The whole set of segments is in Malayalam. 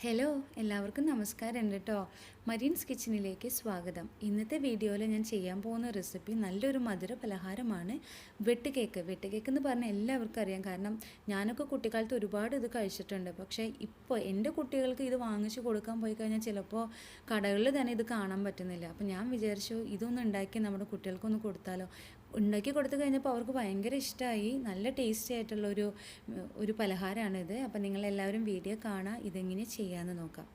ഹലോ എല്ലാവർക്കും നമസ്കാരം കേട്ടോ. മരീൻസ് കിച്ചണിലേക്ക് സ്വാഗതം. ഇന്നത്തെ വീഡിയോയിൽ ഞാൻ ചെയ്യാൻ പോകുന്ന റെസിപ്പി നല്ലൊരു മധുര പലഹാരമാണ് വെട്ടുകേക്ക്. വെട്ടുകേക്ക് എന്ന് പറഞ്ഞാൽ എല്ലാവർക്കും അറിയാം, കാരണം ഞാനൊക്കെ കുട്ടിക്കാലത്ത് ഒരുപാട് ഇത് കഴിച്ചിട്ടുണ്ട്. പക്ഷേ ഇപ്പോൾ എൻ്റെ കുട്ടികൾക്ക് ഇത് വാങ്ങിച്ചു കൊടുക്കാൻ പോയി കഴിഞ്ഞാൽ ചിലപ്പോൾ കടകളിൽ തന്നെ ഇത് കാണാൻ പറ്റുന്നില്ല. അപ്പോൾ ഞാൻ വിചാരിച്ചു ഇതൊന്ന് ഉണ്ടാക്കി നമ്മുടെ കുട്ടികൾക്കൊന്ന് കൊടുത്താലോ. ഉണ്ടാക്കി കൊടുത്തു കഴിഞ്ഞപ്പോൾ അവർക്ക് ഭയങ്കര ഇഷ്ടമായി. നല്ല ടേസ്റ്റി ആയിട്ടുള്ളൊരു ഒരു പലഹാരമാണിത്. അപ്പോൾ നിങ്ങളെല്ലാവരും വീഡിയോ കാണാം, ഇതെങ്ങനെ ചെയ്യാമെന്ന് നോക്കാം.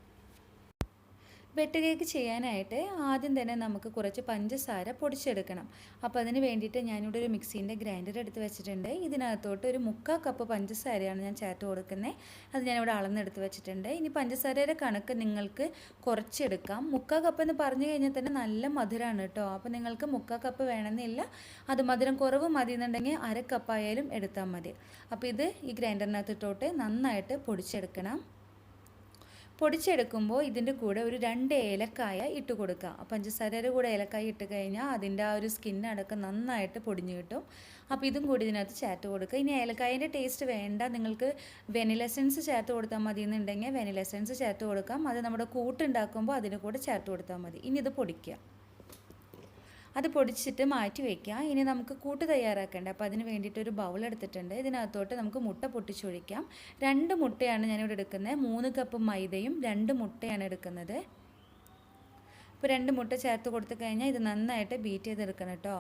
വെട്ടുകേക്ക് ചെയ്യാനായിട്ട് ആദ്യം തന്നെ നമുക്ക് കുറച്ച് പഞ്ചസാര പൊടിച്ചെടുക്കണം. അപ്പോൾ അതിന് വേണ്ടിയിട്ട് ഞാനിവിടെ ഒരു മിക്സീൻ്റെ ഗ്രൈൻഡർ എടുത്ത് വെച്ചിട്ടുണ്ട്. ഇതിനകത്തോട്ട് ഒരു 3/4 കപ്പ് പഞ്ചസാരയാണ് ഞാൻ ചേർത്ത് കൊടുക്കുന്നത്. അത് ഞാനിവിടെ അളന്നെടുത്ത് വെച്ചിട്ടുണ്ട്. ഇനി പഞ്ചസാരയുടെ കണക്ക് നിങ്ങൾക്ക് കുറച്ചെടുക്കാം. 3/4 കപ്പ് എന്ന് പറഞ്ഞു കഴിഞ്ഞാൽ തന്നെ നല്ല മധുരമാണ് കേട്ടോ. അപ്പോൾ നിങ്ങൾക്ക് 3/4 കപ്പ് വേണമെന്നില്ല. അത് മധുരം കുറവ് മതി എന്നുണ്ടെങ്കിൽ 1/2 കപ്പായാലും എടുത്താൽ മതി. അപ്പോൾ ഇത് ഈ ഗ്രൈൻഡറിനകത്തിട്ടോട്ട് നന്നായിട്ട് പൊടിച്ചെടുക്കണം. പൊടിച്ചെടുക്കുമ്പോൾ ഇതിൻ്റെ കൂടെ ഒരു 2 ഏലക്കായ ഇട്ട് കൊടുക്കുക. പഞ്ചസാരയുടെ കൂടെ ഏലക്കായ ഇട്ട് കഴിഞ്ഞാൽ അതിൻ്റെ ആ ഒരു സ്കിന്നടക്കം നന്നായിട്ട് പൊടിഞ്ഞു കിട്ടും. അപ്പോൾ ഇതും കൂടി ഇതിനകത്ത് ചേർത്ത് കൊടുക്കുക. ഇനി ഏലക്കായൻ്റെ ടേസ്റ്റ് വേണ്ട, നിങ്ങൾക്ക് വെനില എസൻസ് ചേർത്ത് കൊടുത്താൽ മതി എന്നുണ്ടെങ്കിൽ വെനില എസൻസ് ചേർത്ത് കൊടുക്കാം. അത് നമ്മുടെ കൂട്ടുണ്ടാക്കുമ്പോൾ അതിന് കൂടെ ചേർത്ത് കൊടുത്താൽ മതി. ഇനി ഇത് പൊടിക്കുക. അത് പൊടിച്ചിട്ട് മാറ്റി വയ്ക്കുക. ഇനി നമുക്ക് കൂട്ട് തയ്യാറാക്കേണ്ടത്. അപ്പോൾ അതിന് വേണ്ടിയിട്ട് ഒരു ബൗൾ എടുത്തിട്ടുണ്ട്. ഇതിനകത്തോട്ട് നമുക്ക് മുട്ട പൊട്ടിച്ചൊഴിക്കാം. 2 മുട്ടയാണ് ഞാനിവിടെ എടുക്കുന്നത്. 3 കപ്പ് മൈദയും 2 മുട്ടയാണ് എടുക്കുന്നത്. അപ്പോൾ 2 മുട്ട ചേർത്ത് കൊടുത്തു കഴിഞ്ഞാൽ ഇത് നന്നായിട്ട് ബീറ്റ് ചെയ്തെടുക്കണം കേട്ടോ.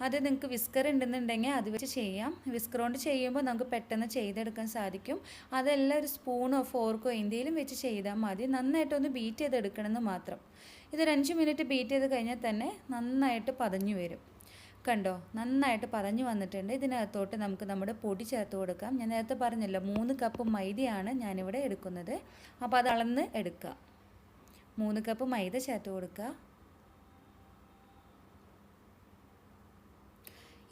അത് നിങ്ങൾക്ക് വിസ്കർ ഉണ്ടെന്നുണ്ടെങ്കിൽ അത് വെച്ച് ചെയ്യാം. വിസ്കർ കൊണ്ട് ചെയ്യുമ്പോൾ നമുക്ക് പെട്ടെന്ന് ചെയ്തെടുക്കാൻ സാധിക്കും. അതെല്ലാം ഒരു സ്പൂണോ ഫോർക്കോ എന്തെങ്കിലും വെച്ച് ചെയ്താൽ മതി. നന്നായിട്ടൊന്ന് ബീറ്റ് ചെയ്തെടുക്കണമെന്ന് മാത്രം. ഇതൊരു 5 മിനിറ്റ് ബീറ്റ് ചെയ്ത് കഴിഞ്ഞാൽ തന്നെ നന്നായിട്ട് പതഞ്ഞു വരും. കണ്ടോ, നന്നായിട്ട് പതഞ്ഞു വന്നിട്ടുണ്ട്. ഇതിനകത്തോട്ട് നമുക്ക് നമ്മുടെ പൊടി ചേർത്ത് കൊടുക്കാം. ഞാൻ നേരത്തെ പറഞ്ഞല്ലോ 3 കപ്പ് മൈദയാണ് ഞാനിവിടെ എടുക്കുന്നത്. അപ്പോൾ അത് അളന്ന് എടുക്കുക. 3 കപ്പ് മൈദ ചേർത്ത് കൊടുക്കുക.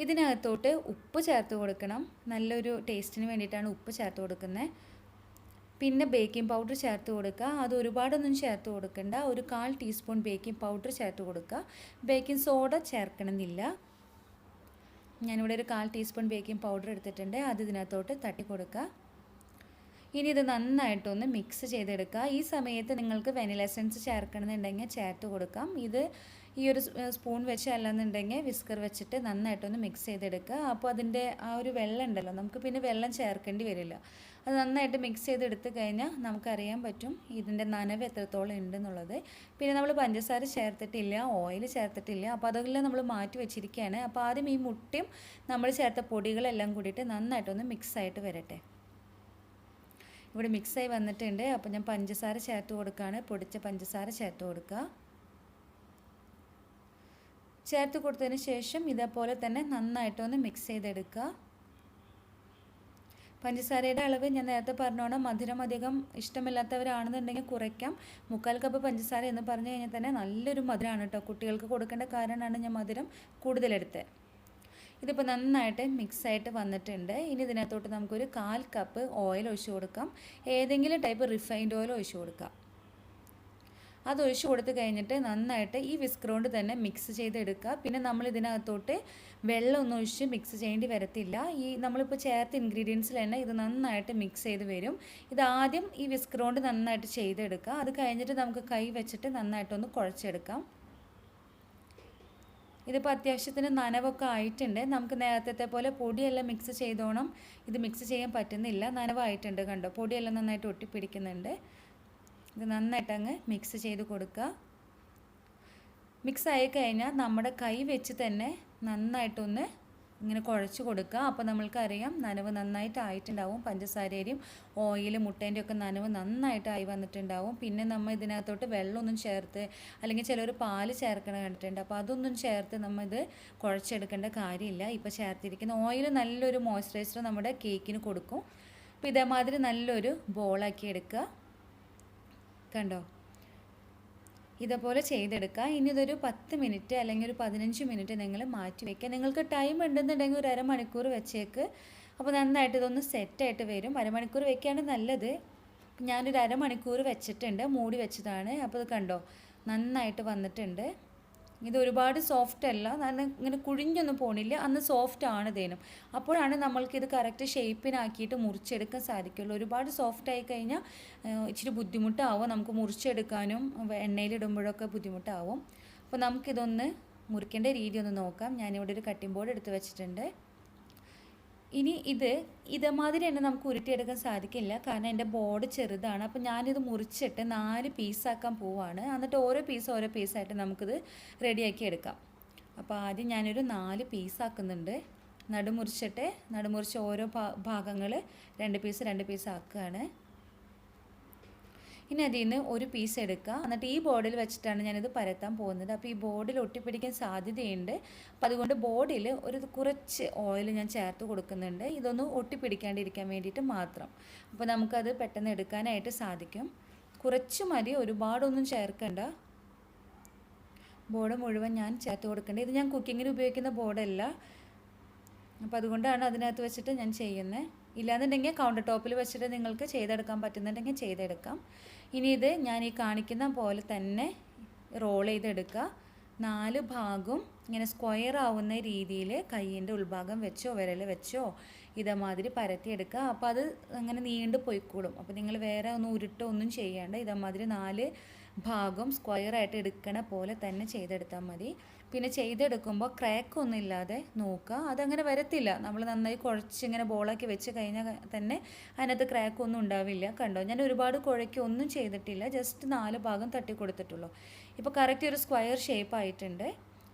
ഇതിനകത്തോട്ട് ഉപ്പ് ചേർത്ത് കൊടുക്കണം. നല്ലൊരു ടേസ്റ്റിന് വേണ്ടിയിട്ടാണ് ഉപ്പ് ചേർത്ത് കൊടുക്കുന്നത്. പിന്നെ ബേക്കിംഗ് പൗഡർ ചേർത്ത് കൊടുക്കുക. അത് ഒരുപാടൊന്നും ചേർത്ത് കൊടുക്കണ്ട. ഒരു 1/4 ടീസ്പൂൺ ബേക്കിംഗ് പൗഡർ ചേർത്ത് കൊടുക്കുക. ബേക്കിംഗ് സോഡ ചേർക്കണമെന്നില്ല. ഞാനിവിടെ ഒരു 1/4 ടീസ്പൂൺ ബേക്കിംഗ് പൗഡർ എടുത്തിട്ടുണ്ട്. അത് ഇതിനകത്തോട്ട് തട്ടി കൊടുക്കുക. ഇനി ഇത് നന്നായിട്ടൊന്ന് മിക്സ് ചെയ്തെടുക്കുക. ഈ സമയത്ത് നിങ്ങൾക്ക് വെനില എസൻസ് ചേർക്കണമെന്നുണ്ടെങ്കിൽ ചേർത്ത് കൊടുക്കാം. ഇത് ഈ ഒരു സ്പൂൺ വെച്ച് അല്ലെന്നുണ്ടെങ്കിൽ വിസ്കർ വെച്ചിട്ട് നന്നായിട്ടൊന്ന് മിക്സ് ചെയ്തെടുക്കുക. അപ്പോൾ അതിൻ്റെ ആ ഒരു വെള്ളം ഉണ്ടല്ലോ, നമുക്ക് പിന്നെ വെള്ളം ചേർക്കേണ്ടി വരില്ല. അത് നന്നായിട്ട് മിക്സ് ചെയ്തെടുത്ത് കഴിഞ്ഞാൽ നമുക്കറിയാൻ പറ്റും ഇതിൻ്റെ നനവ് എത്രത്തോളം ഉണ്ടെന്നുള്ളത്. പിന്നെ നമ്മൾ പഞ്ചസാര ചേർത്തിട്ടില്ല, ഓയിൽ ചേർത്തിട്ടില്ല. അപ്പോൾ അതെല്ലാം നമ്മൾ മാറ്റി വെച്ചിരിക്കുകയാണ്. അപ്പോൾ ആദ്യം ഈ മുട്ടയും നമ്മൾ ചേർത്ത പൊടികളെല്ലാം കൂടിയിട്ട് നന്നായിട്ടൊന്ന് മിക്സായിട്ട് വരട്ടെ. ഇവിടെ മിക്സായി വന്നിട്ടുണ്ട്. അപ്പോൾ ഞാൻ പഞ്ചസാര ചേർത്ത് കൊടുക്കുകയാണ്. പൊടിച്ച പഞ്ചസാര ചേർത്ത് കൊടുക്കുക. ചേർത്ത് കൊടുത്തതിന് ശേഷം ഇതേപോലെ തന്നെ നന്നായിട്ടൊന്ന് മിക്സ് ചെയ്തെടുക്കുക. പഞ്ചസാരയുടെ അളവ് ഞാൻ നേരത്തെ പറഞ്ഞോണം, മധുരം അധികം ഇഷ്ടമില്ലാത്തവരാണെന്നുണ്ടെങ്കിൽ കുറയ്ക്കാം. 3/4 കപ്പ് പഞ്ചസാര എന്ന് പറഞ്ഞു കഴിഞ്ഞാൽ തന്നെ നല്ലൊരു മധുരമാണ് കേട്ടോ. കുട്ടികൾക്ക് കൊടുക്കേണ്ട കാരണമാണ് ഞാൻ മധുരം കൂടുതലെടുത്തത്. ഇതിപ്പോൾ നന്നായിട്ട് മിക്സായിട്ട് വന്നിട്ടുണ്ട്. ഇനി ഇതിനകത്തോട്ട് നമുക്കൊരു 1/4 കപ്പ് ഓയിൽ ഒഴിച്ച് കൊടുക്കാം. ഏതെങ്കിലും ടൈപ്പ് റിഫൈൻഡ് ഓയിൽ ഒഴിച്ച് കൊടുക്കാം. അത് ഒഴിച്ച് കൊടുത്ത് കഴിഞ്ഞിട്ട് നന്നായിട്ട് ഈ വിസ്കർ കൊണ്ട് തന്നെ മിക്സ് ചെയ്തെടുക്കുക. പിന്നെ നമ്മൾ ഇതിനകത്തോട്ട് വെള്ളമൊന്നും ഒഴിച്ച് മിക്സ് ചെയ്യേണ്ടി വരത്തില്ല. ഈ നമ്മളിപ്പോൾ ചേർത്ത ഇൻഗ്രീഡിയൻസിൽ തന്നെ ഇത് നന്നായിട്ട് മിക്സ് ചെയ്ത് വരും. ഇതാദ്യം ഈ വിസ്കർ കൊണ്ട് നന്നായിട്ട് ചെയ്തെടുക്കുക. അത് കഴിഞ്ഞിട്ട് നമുക്ക് കൈ വെച്ചിട്ട് നന്നായിട്ടൊന്ന് കുഴച്ചെടുക്കാം. ഇതിപ്പോൾ അത്യാവശ്യത്തിന് നനവൊക്കെ ആയിട്ടുണ്ട്. നമുക്ക് നേരത്തെ പോലെ പൊടിയെല്ലാം മിക്സ് ചെയ്തോണം ഇത് മിക്സ് ചെയ്യാൻ പറ്റുന്നില്ല. നനവായിട്ടുണ്ട്, കണ്ടോ, പൊടിയെല്ലാം നന്നായിട്ട് ഒട്ടിപ്പിടിക്കുന്നുണ്ട്. ഇത് നന്നായിട്ട് അങ്ങ് മിക്സ് ചെയ്ത് കൊടുക്കുക. മിക്സ് ആയി കഴിഞ്ഞാൽ നമ്മുടെ കൈ വെച്ച് തന്നെ നന്നായിട്ടൊന്ന് ഇങ്ങനെ കുഴച്ച് കൊടുക്കുക. അപ്പോൾ നമ്മൾക്കറിയാം നനവ് നന്നായിട്ട് ആയിട്ടുണ്ടാവും. പഞ്ചസാരയും ഓയിൽ മുട്ടേൻ്റെ ഒക്കെ നനവ് നന്നായിട്ടായി വന്നിട്ടുണ്ടാവും. പിന്നെ നമ്മൾ ഇതിനകത്തോട്ട് വെള്ളമൊന്നും ചേർത്ത്, അല്ലെങ്കിൽ ചിലർ പാല് ചേർക്കണം കണ്ടിട്ടുണ്ട്. അപ്പോൾ അതൊന്നും ചേർത്ത് നമ്മൾ ഇത് കുഴച്ചെടുക്കേണ്ട കാര്യമില്ല. ഇപ്പോൾ ചേർത്തിരിക്കുന്ന ഓയിൽ നല്ലൊരു മോയ്സ്ചറൈസർ നമ്മുടെ കേക്കിന് കൊടുക്കും. അപ്പോൾ ഇതേമാതിരി നല്ലൊരു ബോളാക്കി എടുക്കുക. കണ്ടോ, ഇതേപോലെ ചെയ്തെടുക്കുക. ഇനി ഇതൊരു 10 മിനിറ്റ് അല്ലെങ്കിൽ ഒരു 15 മിനിറ്റ് നിങ്ങൾ മാറ്റി വയ്ക്കുക. നിങ്ങൾക്ക് ടൈം ഉണ്ടെന്നുണ്ടെങ്കിൽ ഒരു അരമണിക്കൂർ വെച്ചേക്ക്. അപ്പോൾ നന്നായിട്ട് ഇതൊന്ന് സെറ്റായിട്ട് വരും. അരമണിക്കൂർ വെക്കുകയാണ് നല്ലത്. ഞാനൊരു അരമണിക്കൂർ വെച്ചിട്ടുണ്ട്, മൂടി വെച്ചതാണ്. അപ്പോൾ ഇത് കണ്ടോ നന്നായിട്ട് വന്നിട്ടുണ്ട്. ഇത് ഒരുപാട് സോഫ്റ്റ് അല്ല, നല്ല ഇങ്ങനെ കുഴിഞ്ഞൊന്നും പോണില്ല, അന്ന് സോഫ്റ്റ് ആണ് തേനും. അപ്പോഴാണ് നമ്മൾക്കിത് കറക്റ്റ് ഷേപ്പിനാക്കിയിട്ട് മുറിച്ചെടുക്കാൻ സാധിക്കുള്ളൂ. ഒരുപാട് സോഫ്റ്റ് ആയി കഴിഞ്ഞാൽ ഇച്ചിരി ബുദ്ധിമുട്ടാവും, നമുക്ക് മുറിച്ചെടുക്കാനും എണ്ണയിലിടുമ്പോഴൊക്കെ ബുദ്ധിമുട്ടാവും. അപ്പോൾ നമുക്കിതൊന്ന് മുറിക്കേണ്ട രീതി ഒന്ന് നോക്കാം. ഞാനിവിടെ ഒരു കട്ടിംഗ് ബോർഡ് എടുത്ത് വെച്ചിട്ടുണ്ട്. ഇനി ഇതേമാതിരി തന്നെ നമുക്ക് ഉരുട്ടിയെടുക്കാൻ സാധിക്കില്ല, കാരണം എൻ്റെ ബോർഡ് ചെറുതാണ്. അപ്പോൾ ഞാനിത് മുറിച്ചിട്ട് 4 പീസാക്കാൻ പോവാണ്. എന്നിട്ട് ഓരോ പീസായിട്ട് നമുക്കിത് റെഡിയാക്കി എടുക്കാം. അപ്പോൾ ആദ്യം ഞാനൊരു 4 പീസാക്കുന്നുണ്ട്. നടുമുറിച്ച് ഓരോ ഭാഗങ്ങൾ 2 പീസ് ആക്കുകയാണ്. ഇനി അതിൽ നിന്ന് ഒരു പീസ് എടുക്കുക. എന്നിട്ട് ഈ ബോർഡിൽ വെച്ചിട്ടാണ് ഞാനിത് പരത്താൻ പോകുന്നത്. അപ്പോൾ ഈ ബോർഡിൽ ഒട്ടിപ്പിടിക്കാൻ സാധ്യതയുണ്ട്. അപ്പോൾ അതുകൊണ്ട് ബോർഡിൽ കുറച്ച് ഓയിൽ ഞാൻ ചേർത്ത് കൊടുക്കുന്നുണ്ട്, ഇതൊന്ന് ഒട്ടിപ്പിടിക്കാണ്ടിരിക്കാൻ വേണ്ടിയിട്ട് മാത്രം. അപ്പോൾ നമുക്കത് പെട്ടെന്ന് എടുക്കാനായിട്ട് സാധിക്കും. കുറച്ച് മതി, ഒരുപാടൊന്നും ചേർക്കണ്ട. ബോർഡ് മുഴുവൻ ഞാൻ ചേർത്ത് കൊടുക്കേണ്ടത്. ഇത് ഞാൻ കുക്കിങ്ങിന് ഉപയോഗിക്കുന്ന ബോർഡല്ല, അപ്പോൾ അതുകൊണ്ടാണ് അതിനകത്ത് വെച്ചിട്ട് ഞാൻ ചെയ്യുന്നത്. ഇല്ലാന്നുണ്ടെങ്കിൽ കൗണ്ടർ ടോപ്പിൽ വെച്ചിട്ട് നിങ്ങൾക്ക് ചെയ്തെടുക്കാൻ പറ്റുന്നുണ്ടെങ്കിൽ ചെയ്തെടുക്കാം. ഇനി ഇത് ഞാൻ ഈ കാണിക്കുന്ന പോലെ തന്നെ റോൾ ചെയ്തെടുക്കുക. 4 ഭാഗവും ഇങ്ങനെ സ്ക്വയർ ആവുന്ന രീതിയിൽ കയ്യിൻ്റെ ഉൾഭാഗം വെച്ചോ വിരൽ വെച്ചോ ഇതേമാതിരി പരത്തിയെടുക്കുക. അപ്പോൾ അത് അങ്ങനെ നീണ്ടു പോയിക്കോളും. അപ്പോൾ നിങ്ങൾ വേറെ ഒന്നും ചെയ്യേണ്ട, ഇതേമാതിരി 4 ഭാഗം സ്ക്വയറായിട്ട് എടുക്കണ പോലെ തന്നെ ചെയ്തെടുത്താൽ മതി. പിന്നെ ചെയ്തെടുക്കുമ്പോൾ ക്രാക്കൊന്നും ഇല്ലാതെ നോക്കുക, അതങ്ങനെ വരത്തില്ല. നമ്മൾ നന്നായി കുഴച്ചിങ്ങനെ ബോളാക്കി വെച്ച് കഴിഞ്ഞാൽ തന്നെ അതിനകത്ത് ക്രാക്കൊന്നും ഉണ്ടാവില്ല. കണ്ടോ, ഞാൻ ഒരുപാട് കുഴയ്ക്കൊന്നും ചെയ്തിട്ടില്ല, ജസ്റ്റ് 4 ഭാഗം തട്ടി കൊടുത്തിട്ടുള്ളൂ. ഇപ്പോൾ കറക്റ്റ് ഒരു സ്ക്വയർ ഷേപ്പ് ആയിട്ടുണ്ട്.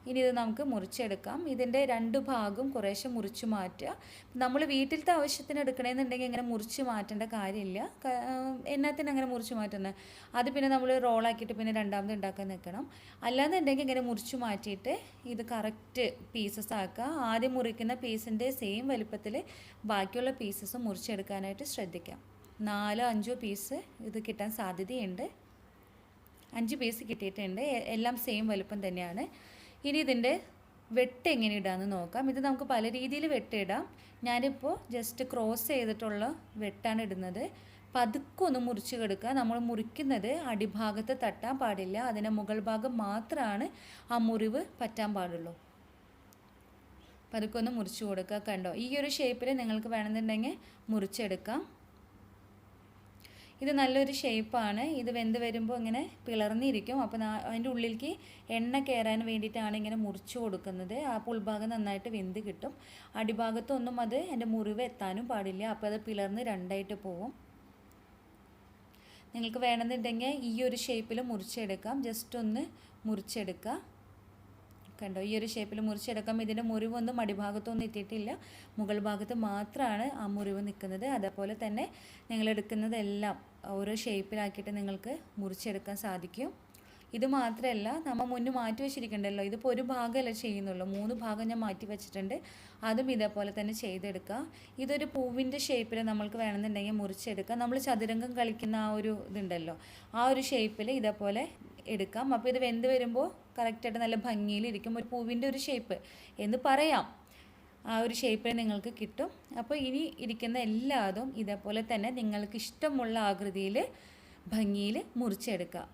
ഇനി ഇത് നമുക്ക് മുറിച്ചെടുക്കാം. ഇതിൻ്റെ 2 ഭാഗം കുറേശ്ശെ മുറിച്ച് മാറ്റുക. നമ്മൾ വീട്ടിലത്തെ ആവശ്യത്തിന് എടുക്കണമെന്നുണ്ടെങ്കിൽ ഇങ്ങനെ മുറിച്ച് മാറ്റേണ്ട കാര്യമില്ല. എന്നത്തിന് അങ്ങനെ മുറിച്ച് മാറ്റുന്നത്, അത് പിന്നെ നമ്മൾ റോളാക്കിയിട്ട് പിന്നെ രണ്ടാമത് ഉണ്ടാക്കാൻ നിൽക്കണം. അല്ലാന്നുണ്ടെങ്കിൽ ഇങ്ങനെ മുറിച്ച് മാറ്റിയിട്ട് ഇത് കറക്റ്റ് പീസസ് ആക്കുക. ആദ്യം മുറിക്കുന്ന പീസിൻ്റെ സെയിം വലുപ്പത്തിൽ ബാക്കിയുള്ള പീസസ് മുറിച്ചെടുക്കാനായിട്ട് ശ്രദ്ധിക്കാം. 4-5 പീസ് ഇത് കിട്ടാൻ സാധ്യതയുണ്ട്. 5 പീസ് കിട്ടിയിട്ടുണ്ട്, എല്ലാം സെയിം വലുപ്പം തന്നെയാണ്. ഇനി ഇതിൻ്റെ വെട്ട് എങ്ങനെ ഇടാമെന്ന് നോക്കാം. ഇത് നമുക്ക് പല രീതിയിൽ വെട്ടിടാം. ഞാനിപ്പോൾ ജസ്റ്റ് ക്രോസ് ചെയ്തിട്ടുള്ള വെട്ടാണ് ഇടുന്നത്. പതുക്കെ ഒന്ന് മുറിച്ച് കൊടുക്കുക. നമ്മൾ മുറിക്കുന്നത് അടിഭാഗത്ത് തട്ടാൻ പാടില്ല, അതിൻ്റെ മുകൾ ഭാഗം മാത്രമാണ് ആ മുറിവ് പറ്റാൻ പാടുള്ളൂ. പതുക്കെ ഒന്ന് മുറിച്ച് കൊടുക്കുക. കണ്ടോ, ഈ ഒരു ഷേപ്പിൽ നിങ്ങൾക്ക് വേണമെന്നുണ്ടെങ്കിൽ മുറിച്ചെടുക്കാം. ഇത് നല്ലൊരു ഷേപ്പാണ്. ഇത് വെന്ത് വരുമ്പോൾ ഇങ്ങനെ പിളർന്നിരിക്കും. അപ്പോൾ അതിൻ്റെ ഉള്ളിലേക്ക് എണ്ണ കയറാൻ വേണ്ടിയിട്ടാണ് ഇങ്ങനെ മുറിച്ച് കൊടുക്കുന്നത്. ആ ഉൾഭാഗം നന്നായിട്ട് വെന്ത് കിട്ടും. അടിഭാഗത്തൊന്നും അത് എൻ്റെ മുറിവ് എത്താനും പാടില്ല, അപ്പോൾ അത് പിളർന്ന് 2ആയിട്ട് പോവും. നിങ്ങൾക്ക് വേണമെന്നുണ്ടെങ്കിൽ ഈ ഒരു ഷേപ്പിൽ മുറിച്ചെടുക്കാം. ജസ്റ്റ് ഒന്ന് മുറിച്ചെടുക്കുക. കണ്ടോ, ഈ ഒരു ഷേപ്പിൽ മുറിച്ചെടുക്കാം. ഇതിൻ്റെ മുറിവൊന്നും അടിഭാഗത്തൊന്നും എത്തിയിട്ടില്ല, മുകൾ ഭാഗത്ത് മാത്രമാണ് ആ മുറിവ് നിൽക്കുന്നത്. അതേപോലെ തന്നെ നിങ്ങൾ എടുക്കുന്നതെല്ലാം ഓരോ ഷേപ്പിലാക്കിയിട്ട് നിങ്ങൾക്ക് മുറിച്ചെടുക്കാൻ സാധിക്കും. ഇത് മാത്രമല്ല, നമ്മൾ മുന്നേ മാറ്റി വെച്ചിരിക്കണ്ടല്ലോ, ഇതിപ്പോൾ ഒരു ഭാഗമല്ല ചെയ്യുന്നുള്ളൂ, 3 ഭാഗം ഞാൻ മാറ്റി വെച്ചിട്ടുണ്ട്. അതും ഇതേപോലെ തന്നെ ചെയ്തെടുക്കുക. ഇതൊരു പൂവിൻ്റെ ഷേപ്പിൽ നമ്മൾക്ക് വേണമെന്നുണ്ടെങ്കിൽ മുറിച്ചെടുക്കാം. നമ്മൾ ചതുരംഗം കളിക്കുന്ന ആ ഒരു ഇതുണ്ടല്ലോ, ആ ഒരു ഷേപ്പിൽ ഇതേപോലെ എടുക്കാം. അപ്പോൾ ഇത് വെന്ത് വരുമ്പോൾ കറക്റ്റായിട്ട് നല്ല ഭംഗിയിലിരിക്കും. ഒരു പൂവിൻ്റെ ഒരു ഷേപ്പ് എന്ന് പറയാം, ആ ഒരു ഷേപ്പിൽ നിങ്ങൾക്ക് കിട്ടും. അപ്പോൾ ഇനി ഇരിക്കുന്ന എല്ലാതും ഇതേപോലെ തന്നെ നിങ്ങൾക്ക് ഇഷ്ടമുള്ള ആകൃതിയിൽ ഭംഗിയിൽ മുറിച്ചെടുക്കാം.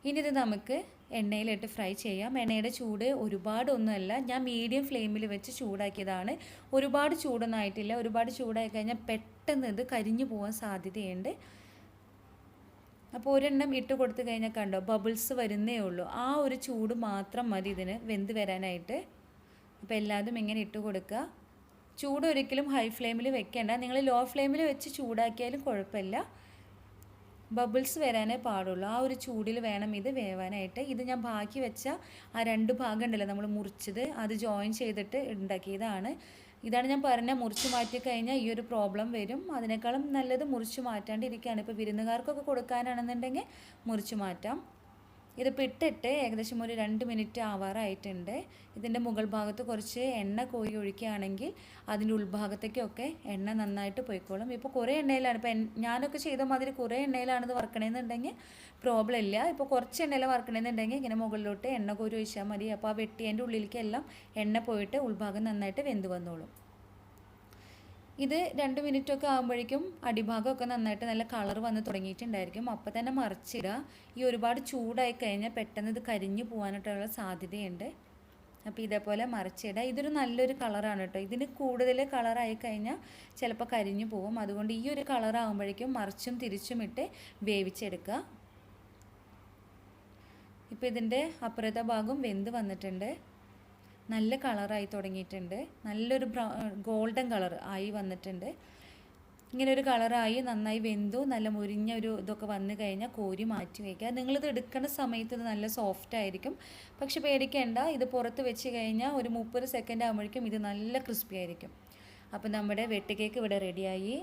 ഇനി ഇത് നമുക്ക് എണ്ണയിലിട്ട് ഫ്രൈ ചെയ്യാം. എണ്ണയുടെ ചൂട് ഒരുപാടൊന്നുമല്ല, ഞാൻ മീഡിയം ഫ്ലെയിമിൽ വെച്ച് ചൂടാക്കിയതാണ്. ഒരുപാട് ചൂടൊന്നും ആയിട്ടില്ല. ഒരുപാട് ചൂടായി കഴിഞ്ഞാൽ പെട്ടെന്ന് ഇത് കരിഞ്ഞു പോകാൻ സാധ്യതയുണ്ട്. അപ്പോൾ ഒരെണ്ണം ഇട്ട് കൊടുത്തു കഴിഞ്ഞാൽ കണ്ടോ, ബബിൾസ് വരുന്നേ ഉള്ളൂ. ആ ഒരു ചൂട് മാത്രം മതി ഇതിന് വെന്ത് വരാനായിട്ട്. അപ്പോൾ എല്ലാതും ഇങ്ങനെ ഇട്ട് കൊടുക്കുക. ചൂട് ഒരിക്കലും ഹൈ ഫ്ലെയിമിൽ വെക്കേണ്ട, നിങ്ങൾ ലോ ഫ്ലെയിമിൽ വെച്ച് ചൂടാക്കിയാലും കുഴപ്പമില്ല. ബബിൾസ് വരാനേ പാടുള്ളൂ. ആ ഒരു ചൂടിൽ വേണം ഇത് വേവാനായിട്ട്. ഇത് ഞാൻ ബാക്കി വെച്ച ആ 2 ഭാഗം ഉണ്ടല്ലോ നമ്മൾ മുറിച്ചത്, അത് ജോയിൻ ചെയ്തിട്ട് ഉണ്ടാക്കിയതാണ്. ഇതാണ് ഞാൻ പറഞ്ഞത്, മുറിച്ച് മാറ്റി കഴിഞ്ഞാൽ ഈ ഒരു പ്രോബ്ലം വരും. അതിനേക്കാളും നല്ലത് മുറിച്ച് മാറ്റാണ്ടിരിക്കുകയാണ്. ഇപ്പോൾ വിരുന്നുകാർക്കൊക്കെ കൊടുക്കാനാണെന്നുണ്ടെങ്കിൽ മുറിച്ച് മാറ്റാം. ഇതിപ്പോൾ ഇട്ടിട്ട് ഏകദേശം ഒരു 2 മിനിറ്റ് ആവാറായിട്ടുണ്ട്. ഇതിൻ്റെ മുകൾ ഭാഗത്ത് കുറച്ച് എണ്ണ കോരി ഒഴിക്കുകയാണെങ്കിൽ അതിൻ്റെ ഉൾഭാഗത്തേക്കൊക്കെ എണ്ണ നന്നായിട്ട് പോയിക്കോളും. ഇപ്പോൾ കുറേ എണ്ണയിലാണ്, ഇപ്പോൾ ഞാനൊക്കെ ചെയ്ത മാതിരി കുറേ എണ്ണയിലാണിത് വറക്കണമെന്നുണ്ടെങ്കിൽ പ്രോബ്ലം ഇല്ല. ഇപ്പോൾ കുറച്ച് എണ്ണയിൽ വറക്കണമെന്നുണ്ടെങ്കിൽ ഇങ്ങനെ മുകളിലോട്ട് എണ്ണ കോരി ഒഴിച്ചാൽ മതി. അപ്പോൾ ആ വെട്ടിയതിൻ്റെ ഉള്ളിലേക്ക് എല്ലാം എണ്ണ പോയിട്ട് ഉൾഭാഗം നന്നായിട്ട് വെന്ത് വന്നോളും. ഇത് 2 മിനിറ്റൊക്കെ ആകുമ്പോഴേക്കും അടിഭാഗമൊക്കെ നന്നായിട്ട് നല്ല കളർ വന്ന് തുടങ്ങിയിട്ടുണ്ടായിരിക്കും. അപ്പോൾ തന്നെ മറിച്ചിടുക. ഈ ഒരുപാട് ചൂടായി കഴിഞ്ഞാൽ പെട്ടെന്ന് ഇത് കരിഞ്ഞു പോകാനായിട്ടുള്ള സാധ്യതയുണ്ട്. അപ്പോൾ ഇതേപോലെ മറിച്ചിടുക. ഇതൊരു നല്ലൊരു കളറാണ് കേട്ടോ. ഇതിന് കൂടുതൽ കളറായി കഴിഞ്ഞാൽ ചിലപ്പോൾ കരിഞ്ഞു പോകും. അതുകൊണ്ട് ഈ ഒരു കളറാകുമ്പോഴേക്കും മറിച്ചും തിരിച്ചും ഇട്ട് വേവിച്ചെടുക്കുക. ഇപ്പോൾ ഇതിൻ്റെ അപ്പുറത്തെ ഭാഗം വെന്ത് വന്നിട്ടുണ്ട്. നല്ല കളറായി തുടങ്ങിയിട്ടുണ്ട്. നല്ലൊരു ഗോൾഡൻ കളർ ആയി വന്നിട്ടുണ്ട്. ഇങ്ങനെ ഒരു കളറായി നന്നായി വെന്തു നല്ല മുരിഞ്ഞ ഒരു ഇതൊക്കെ വന്നു കഴിഞ്ഞാൽ കോരി മാറ്റി വയ്ക്കുക. നിങ്ങളിത് എടുക്കുന്ന സമയത്ത് ഇത് നല്ല സോഫ്റ്റ് ആയിരിക്കും. പക്ഷെ പേടിക്കേണ്ട, ഇത് പുറത്ത് വെച്ച് കഴിഞ്ഞാൽ ഒരു 30 സെക്കൻഡ് ആകുമ്പോഴേക്കും ഇത് നല്ല ക്രിസ്പി ആയിരിക്കും. അപ്പോൾ നമ്മുടെ വെട്ട് കേക്ക് ഇവിടെ റെഡിയായി.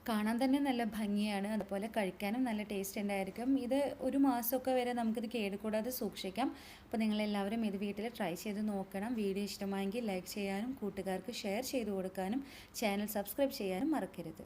കാണാൻ തന്നെ നല്ല ഭംഗിയാണ്, അതുപോലെ കഴിക്കാനും നല്ല ടേസ്റ്റ് ഉണ്ടായിരിക്കും. ഇത് ഒരു മാസമൊക്കെ വരെ നമുക്കിത് കേടുകൂടാതെ സൂക്ഷിക്കാം. അപ്പോൾ നിങ്ങളെല്ലാവരും ഇത് വീട്ടിൽ ട്രൈ ചെയ്ത് നോക്കണം. വീഡിയോ ഇഷ്ടമായെങ്കിൽ ലൈക്ക് ചെയ്യാനും കൂട്ടുകാർക്ക് ഷെയർ ചെയ്ത് കൊടുക്കാനും ചാനൽ സബ്സ്ക്രൈബ് ചെയ്യാനും മറക്കരുത്.